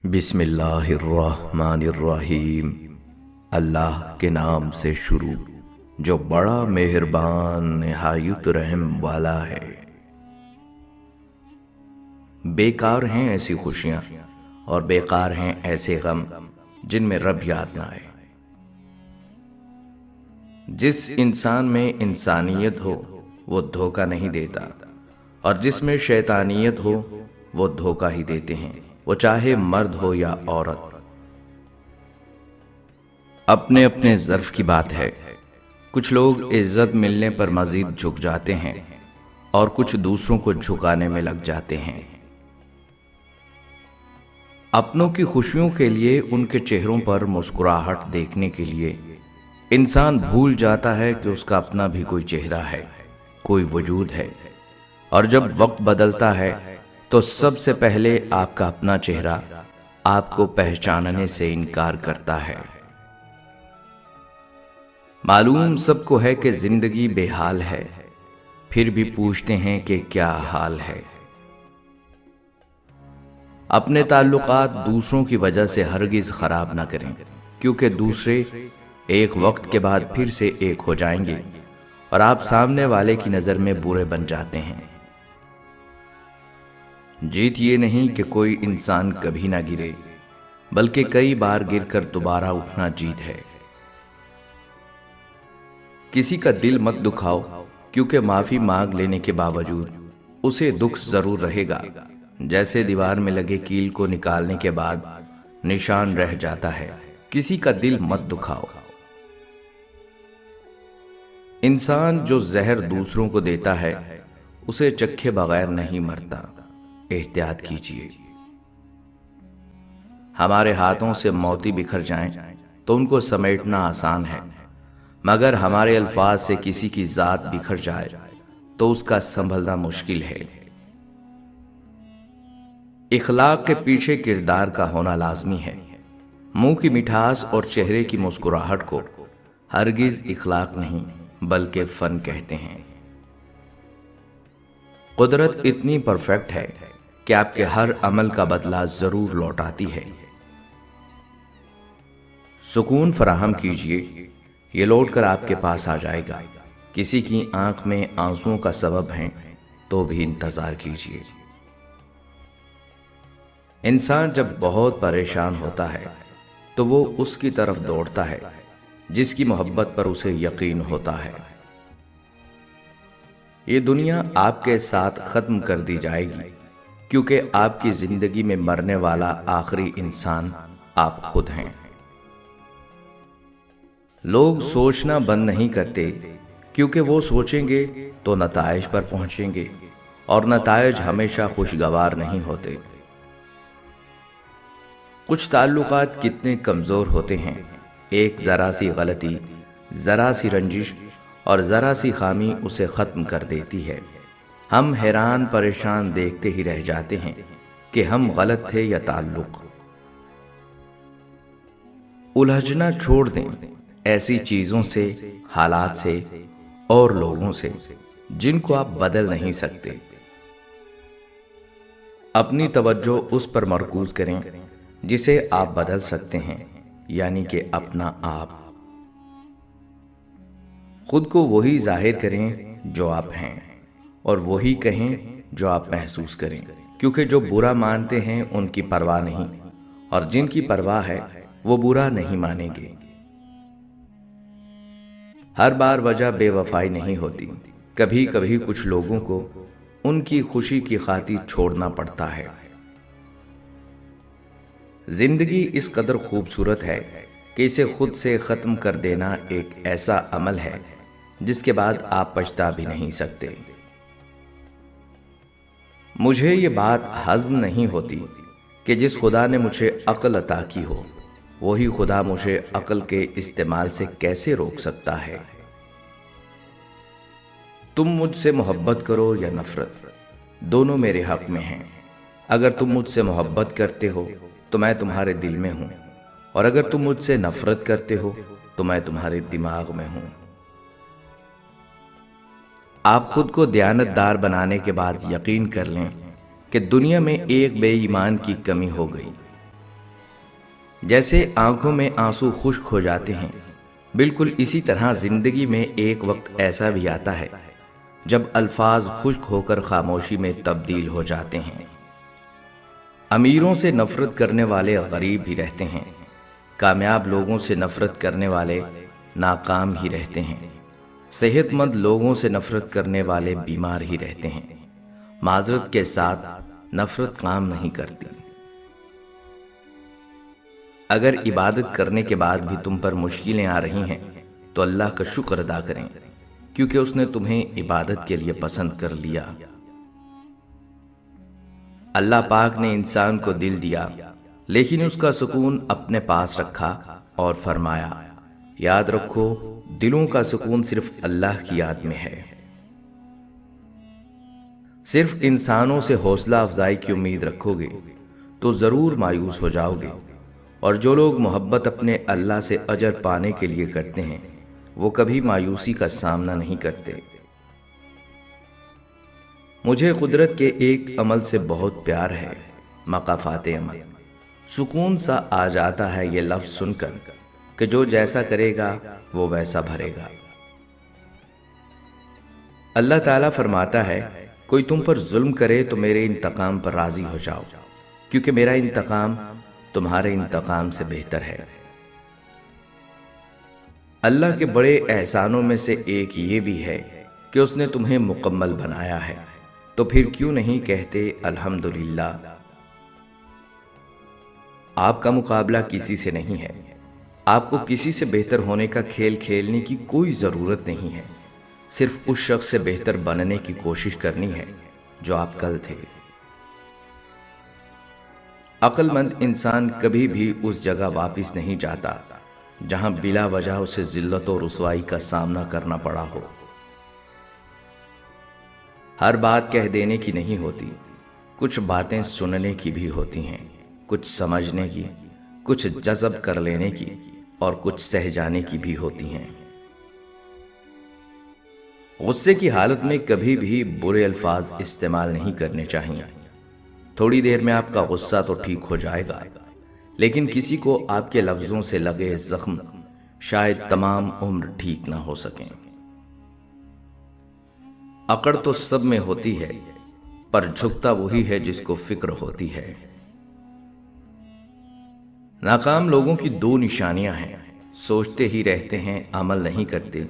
بسم اللہ الرحمن الرحیم۔ اللہ کے نام سے شروع جو بڑا مہربان نہایت رحم والا ہے۔ بیکار ہیں ایسی خوشیاں اور بیکار ہیں ایسے غم جن میں رب یاد نہ آئے۔ جس انسان میں انسانیت ہو وہ دھوکہ نہیں دیتا، اور جس میں شیطانیت ہو وہ دھوکہ ہی دیتے ہیں، وہ چاہے مرد ہو یا عورت۔ اپنے اپنے ظرف کی بات ہے۔ کچھ لوگ عزت ملنے پر مزید جھک جاتے ہیں اور کچھ دوسروں کو جھکانے میں لگ جاتے ہیں۔ اپنوں کی خوشیوں کے لیے ان کے چہروں پر مسکراہٹ دیکھنے کے لیے انسان بھول جاتا ہے کہ اس کا اپنا بھی کوئی چہرہ ہے، کوئی وجود ہے، اور جب وقت بدلتا ہے تو سب سے پہلے آپ کا اپنا چہرہ آپ کو پہچاننے سے انکار کرتا ہے۔ معلوم سب کو ہے کہ زندگی بے حال ہے، پھر بھی پوچھتے ہیں کہ کیا حال ہے۔ اپنے تعلقات دوسروں کی وجہ سے ہرگز خراب نہ کریں، کیونکہ دوسرے ایک وقت کے بعد پھر سے ایک ہو جائیں گے اور آپ سامنے والے کی نظر میں برے بن جاتے ہیں۔ جیت یہ نہیں کہ کوئی انسان کبھی نہ گرے، بلکہ کئی بار گر کر دوبارہ اٹھنا جیت ہے۔ کسی کا دل مت دکھاؤ، کیونکہ معافی مانگ لینے کے باوجود اسے دکھ ضرور رہے گا، جیسے دیوار میں لگے کیل کو نکالنے کے بعد نشان رہ جاتا ہے۔ کسی کا دل مت دکھاؤ۔ انسان جو زہر دوسروں کو دیتا ہے اسے چکھے بغیر نہیں مرتا۔ احتیاط کیجیے۔ ہمارے ہاتھوں سے موتی بکھر جائیں تو ان کو سمیٹنا آسان ہے، مگر ہمارے الفاظ سے کسی کی ذات بکھر جائے تو اس کا سنبھلنا مشکل ہے۔ اخلاق کے پیچھے کردار کا ہونا لازمی ہے۔ منہ کی مٹھاس اور چہرے کی مسکراہٹ کو ہرگز اخلاق نہیں بلکہ فن کہتے ہیں۔ قدرت اتنی پرفیکٹ ہے کہ آپ کے ہر عمل کا بدلہ ضرور لوٹاتی ہے۔ سکون فراہم کیجیے، یہ لوٹ کر آپ کے پاس آ جائے گا۔ کسی کی آنکھ میں آنسوؤں کا سبب ہیں تو بھی انتظار کیجیے۔ انسان جب بہت پریشان ہوتا ہے تو وہ اس کی طرف دوڑتا ہے جس کی محبت پر اسے یقین ہوتا ہے۔ یہ دنیا آپ کے ساتھ ختم کر دی جائے گی، کیونکہ آپ کی زندگی میں مرنے والا آخری انسان آپ خود ہیں۔ لوگ سوچنا بند نہیں کرتے، کیونکہ وہ سوچیں گے تو نتائج پر پہنچیں گے، اور نتائج ہمیشہ خوشگوار نہیں ہوتے۔ کچھ تعلقات کتنے کمزور ہوتے ہیں، ایک ذرا سی غلطی، ذرا سی رنجش اور ذرا سی خامی اسے ختم کر دیتی ہے۔ ہم حیران پریشان دیکھتے ہی رہ جاتے ہیں کہ ہم غلط تھے یا تعلق۔ الجھنا چھوڑ دیں ایسی چیزوں سے، حالات سے اور لوگوں سے جن کو آپ بدل نہیں سکتے۔ اپنی توجہ اس پر مرکوز کریں جسے آپ بدل سکتے ہیں، یعنی کہ اپنا آپ۔ خود کو وہی ظاہر کریں جو آپ ہیں، اور وہی کہیں جو آپ محسوس کریں، کیونکہ جو برا مانتے ہیں ان کی پرواہ نہیں، اور جن کی پرواہ ہے وہ برا نہیں مانیں گے۔ ہر بار وجہ بے وفائی نہیں ہوتی، کبھی کبھی کچھ لوگوں کو ان کی خوشی کی خاطر چھوڑنا پڑتا ہے۔ زندگی اس قدر خوبصورت ہے کہ اسے خود سے ختم کر دینا ایک ایسا عمل ہے جس کے بعد آپ پچھتا بھی نہیں سکتے۔ مجھے یہ بات ہضم نہیں ہوتی کہ جس خدا نے مجھے عقل عطا کی ہو، وہی خدا مجھے عقل کے استعمال سے کیسے روک سکتا ہے۔ تم مجھ سے محبت کرو یا نفرت، دونوں میرے حق میں ہیں۔ اگر تم مجھ سے محبت کرتے ہو تو میں تمہارے دل میں ہوں، اور اگر تم مجھ سے نفرت کرتے ہو تو میں تمہارے دماغ میں ہوں۔ آپ خود کو دیانتدار بنانے کے بعد یقین کر لیں کہ دنیا میں ایک بے ایمان کی کمی ہو گئی، جیسے آنکھوں میں آنسو خشک ہو جاتے ہیں، بالکل اسی طرح زندگی میں ایک وقت ایسا بھی آتا ہے جب الفاظ خشک ہو کر خاموشی میں تبدیل ہو جاتے ہیں۔ امیروں سے نفرت کرنے والے غریب ہی رہتے ہیں، کامیاب لوگوں سے نفرت کرنے والے ناکام ہی رہتے ہیں، صحت مند لوگوں سے نفرت کرنے والے بیمار ہی رہتے ہیں۔ معذرت کے ساتھ نفرت کام نہیں کرتی۔ اگر عبادت کرنے کے بعد بھی تم پر مشکلیں آ رہی ہیں تو اللہ کا شکر ادا کریں، کیونکہ اس نے تمہیں عبادت کے لیے پسند کر لیا۔ اللہ پاک نے انسان کو دل دیا، لیکن اس کا سکون اپنے پاس رکھا اور فرمایا، یاد رکھو دلوں کا سکون صرف اللہ کی یاد میں ہے۔ صرف انسانوں سے حوصلہ افزائی کی امید رکھو گے تو ضرور مایوس ہو جاؤ گے، اور جو لوگ محبت اپنے اللہ سے اجر پانے کے لیے کرتے ہیں وہ کبھی مایوسی کا سامنا نہیں کرتے۔ مجھے قدرت کے ایک عمل سے بہت پیار ہے، مقافات عمل۔ سکون سا آ جاتا ہے یہ لفظ سن کر کہ جو جیسا کرے گا وہ ویسا بھرے گا۔ اللہ تعالیٰ فرماتا ہے، کوئی تم پر ظلم کرے تو میرے انتقام پر راضی ہو جاؤ، کیونکہ میرا انتقام تمہارے انتقام سے بہتر ہے۔ اللہ کے بڑے احسانوں میں سے ایک یہ بھی ہے کہ اس نے تمہیں مکمل بنایا ہے، تو پھر کیوں نہیں کہتے الحمدللہ۔ آپ کا مقابلہ کسی سے نہیں ہے، آپ کو کسی سے بہتر ہونے کا کھیل کھیلنے کی کوئی ضرورت نہیں ہے، صرف اس شخص سے بہتر بننے کی کوشش کرنی ہے جو آپ کل تھے۔ عقل مند انسان کبھی بھی اس جگہ واپس نہیں جاتا جہاں بلا وجہ اسے ذلت و رسوائی کا سامنا کرنا پڑا ہو۔ ہر بات کہہ دینے کی نہیں ہوتی، کچھ باتیں سننے کی بھی ہوتی ہیں، کچھ سمجھنے کی، کچھ جذب کر لینے کی، اور کچھ سہ جانے کی بھی ہوتی ہیں۔ غصے کی حالت میں کبھی بھی برے الفاظ استعمال نہیں کرنے چاہیے۔ تھوڑی دیر میں آپ کا غصہ تو ٹھیک ہو جائے گا، لیکن کسی کو آپ کے لفظوں سے لگے زخم شاید تمام عمر ٹھیک نہ ہو سکیں۔ اکڑ تو سب میں ہوتی ہے، پر جھکتا وہی ہے جس کو فکر ہوتی ہے۔ ناکام لوگوں کی دو نشانیاں ہیں، سوچتے ہی رہتے ہیں، عمل نہیں کرتے،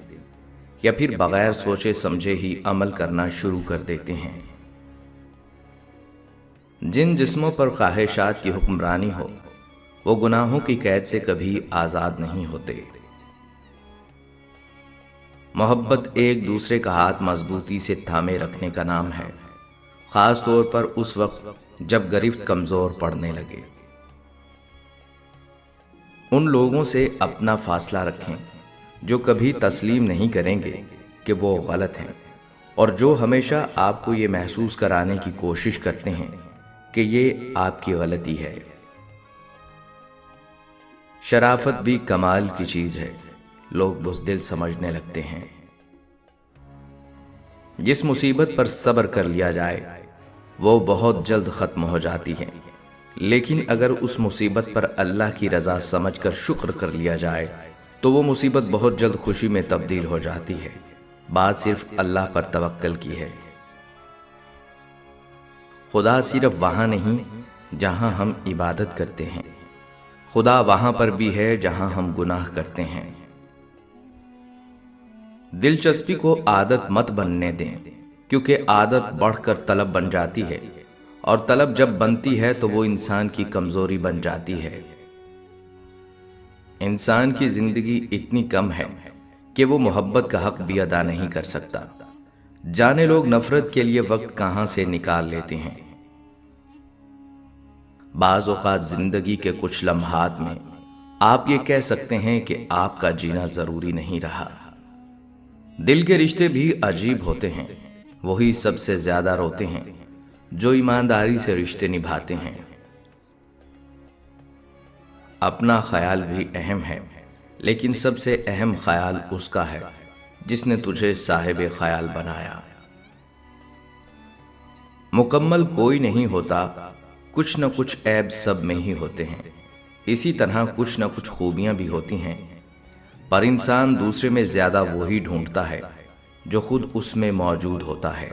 یا پھر بغیر سوچے سمجھے ہی عمل کرنا شروع کر دیتے ہیں۔ جن جسموں پر خواہشات کی حکمرانی ہو وہ گناہوں کی قید سے کبھی آزاد نہیں ہوتے۔ محبت ایک دوسرے کا ہاتھ مضبوطی سے تھامے رکھنے کا نام ہے، خاص طور پر اس وقت جب گرفت کمزور پڑنے لگے۔ ان لوگوں سے اپنا فاصلہ رکھیں جو کبھی تسلیم نہیں کریں گے کہ وہ غلط ہیں، اور جو ہمیشہ آپ کو یہ محسوس کرانے کی کوشش کرتے ہیں کہ یہ آپ کی غلطی ہے۔ شرافت بھی کمال کی چیز ہے، لوگ بزدل سمجھنے لگتے ہیں۔ جس مصیبت پر صبر کر لیا جائے وہ بہت جلد ختم ہو جاتی ہے، لیکن اگر اس مصیبت پر اللہ کی رضا سمجھ کر شکر کر لیا جائے تو وہ مصیبت بہت جلد خوشی میں تبدیل ہو جاتی ہے۔ بات صرف اللہ پر توکل کی ہے۔ خدا صرف وہاں نہیں جہاں ہم عبادت کرتے ہیں، خدا وہاں پر بھی ہے جہاں ہم گناہ کرتے ہیں۔ دلچسپی کو عادت مت بننے دیں، کیونکہ عادت بڑھ کر طلب بن جاتی ہے، اور طلب جب بنتی ہے تو وہ انسان کی کمزوری بن جاتی ہے۔ انسان کی زندگی اتنی کم ہے کہ وہ محبت کا حق بھی ادا نہیں کر سکتا۔ جانے لوگ نفرت کے لیے وقت کہاں سے نکال لیتے ہیں۔ بعض اوقات زندگی کے کچھ لمحات میں آپ یہ کہہ سکتے ہیں کہ آپ کا جینا ضروری نہیں رہا۔ دل کے رشتے بھی عجیب ہوتے ہیں، وہی سب سے زیادہ روتے ہیں جو ایمانداری سے رشتے نبھاتے ہیں۔ اپنا خیال بھی اہم ہے، لیکن سب سے اہم خیال اس کا ہے جس نے تجھے صاحب خیال بنایا۔ مکمل کوئی نہیں ہوتا، کچھ نہ کچھ عیب سب میں ہی ہوتے ہیں، اسی طرح کچھ نہ کچھ خوبیاں بھی ہوتی ہیں، پر انسان دوسرے میں زیادہ وہی ڈھونڈتا ہے جو خود اس میں موجود ہوتا ہے۔